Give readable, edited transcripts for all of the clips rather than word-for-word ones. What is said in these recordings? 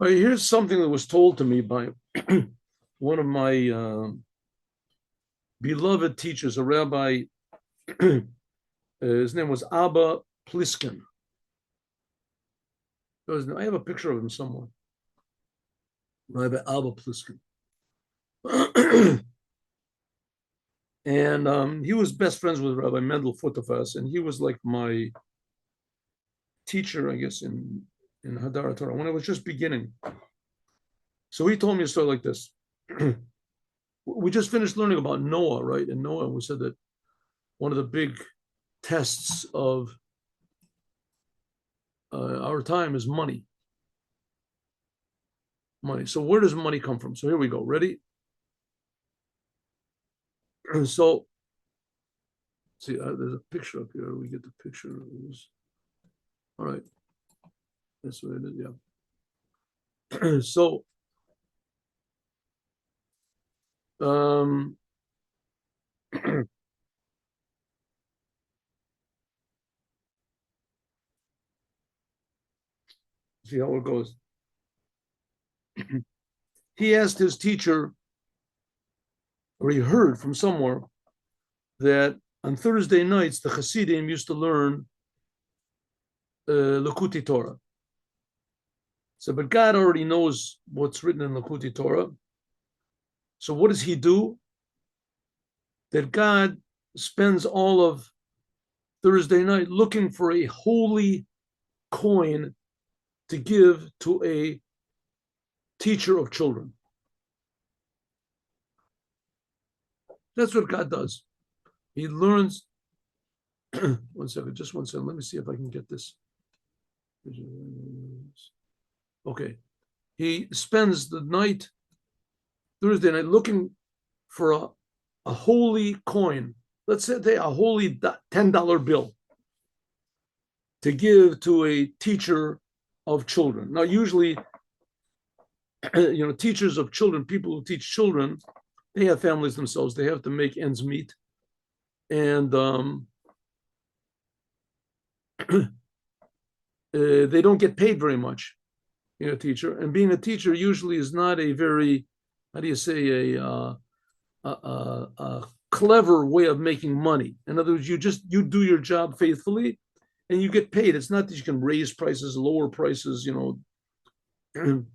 All right, here's something that was told to me by one of my beloved teachers, a rabbi. His name was Abba Pliskin. I have a picture of him somewhere. Rabbi Abba Pliskin. And he was best friends with Rabbi Mendel Futafas, and he was like my teacher, I guess, in Hadar Torah when I was just beginning. So he told me a story like this. We just finished learning about Noah, right? And Noah, we said that one of the big tests of our time is money. Money. So where does money come from? So here we go. Ready? So see, there's a picture up here. We get the picture. All right. That's what it is. Yeah. So um, see how it goes. He asked his teacher, or he heard from somewhere that on Thursday nights the Chassidim used to learn Lakuti Torah. So, but God already knows what's written in Lakuti Torah. So, what does He do? That God spends all of Thursday night looking for a holy coin to give to a teacher of children. That's what God does. He learns. One second, just one second. Let me see if I can get this. Okay. He spends the night, Thursday night, looking for a holy coin. Let's say a holy $10 bill to give to a teacher of children. Now, usually, teachers of children, people who teach children, they have families themselves. They have to make ends meet. And they don't get paid very much, teacher. And being a teacher usually is not a very, how do you say, a clever way of making money. In other words, you do your job faithfully and you get paid. It's not that you can raise prices, lower prices,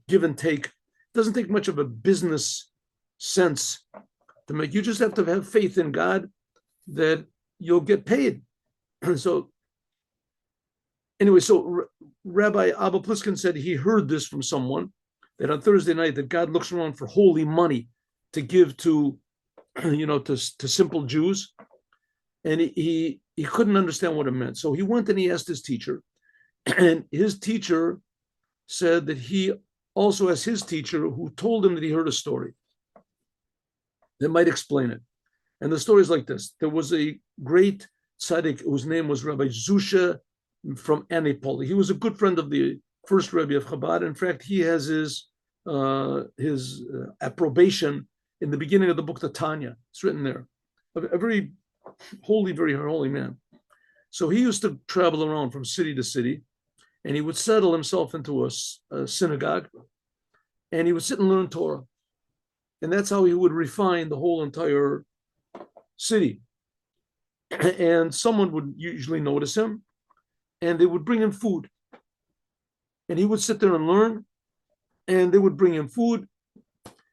give and take. It doesn't take much of a business sense to make. You just have to have faith in God that you'll get paid. So anyway, so Rabbi Abba Pliskin said he heard this from someone that on Thursday night that God looks around for holy money to give to to simple Jews, and he couldn't understand what it meant. So he went and he asked his teacher, and his teacher said that he also asked his teacher, who told him that he heard a story that might explain it. And the story is like this: there was a great tzaddik whose name was Rabbi Zusha from Anipoli. He was a good friend of the first Rebbe of Chabad. In fact, he has his approbation in the beginning of the book, the Tanya. It's written there. A very very holy man. So he used to travel around from city to city, and he would settle himself into a synagogue, and he would sit and learn Torah. And that's how he would refine the whole entire city. And someone would usually notice him, and they would bring him food. And he would sit there and learn, and they would bring him food.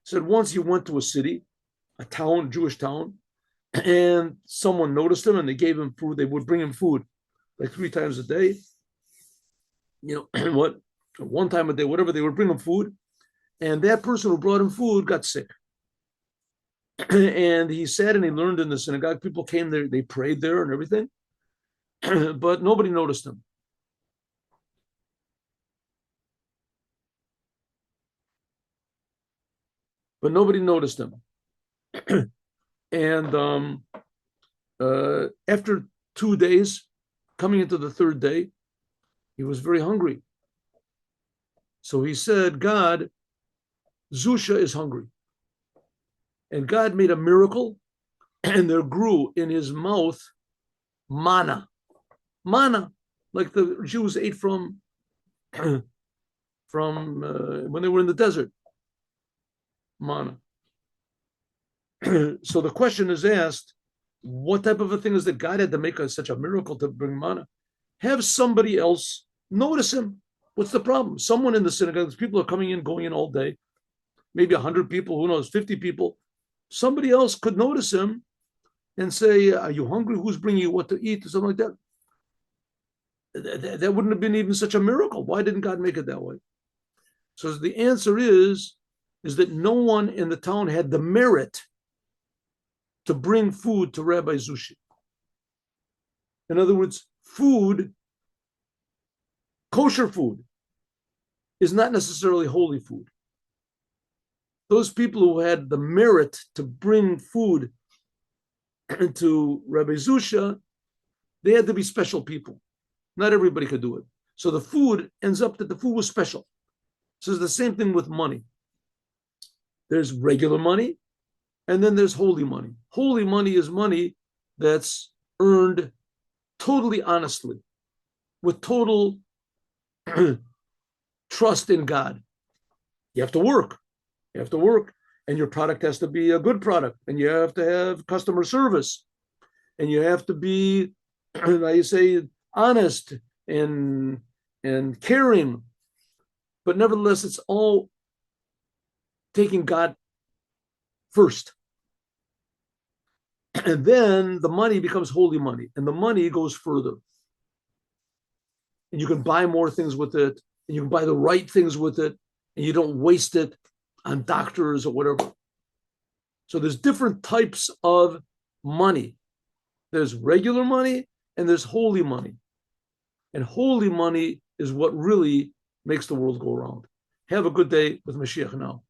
Said once he went to a city, a town, Jewish town, and someone noticed him and they gave him food. They would bring him food like 3 times a day. What, one time a day, whatever, they would bring him food. And that person who brought him food got sick. And he sat and he learned in the synagogue. People came there, they prayed there and everything, but nobody noticed him. But nobody noticed him. And after 2 days, coming into the third day, he was very hungry. So he said, God, Zusha is hungry. And God made a miracle, and there grew in his mouth manna. Manna, like the Jews ate from from when they were in the desert, manna. So the question is asked, what type of a thing is that God had to make such a miracle to bring manna? Have somebody else notice him. What's the problem? Someone in the synagogue, people are coming in, going in all day, maybe 100 people, who knows, 50 people. Somebody else could notice him and say, are you hungry? Who's bringing you what to eat? Or something like that. That wouldn't have been even such a miracle. Why didn't God make it that way? So the answer is that no one in the town had the merit to bring food to Rabbi Zushi. In other words, food, kosher food, is not necessarily holy food. Those people who had the merit to bring food to Rabbi Zusha, they had to be special people. Not everybody could do it. So the food ends up that the food was special. So it's the same thing with money. There's regular money, and then there's holy money. Holy money is money that's earned totally honestly, with total trust in God. You have to work. You have to work, and your product has to be a good product, and you have to have customer service, and you have to be, how you say, honest and caring. But nevertheless, it's all taking God first. And then the money becomes holy money, and the money goes further. And you can buy more things with it, and you can buy the right things with it, and you don't waste it on doctors or whatever. So there's different types of money. There's regular money and there's holy money. And holy money is what really makes the world go around. Have a good day with Mashiach now.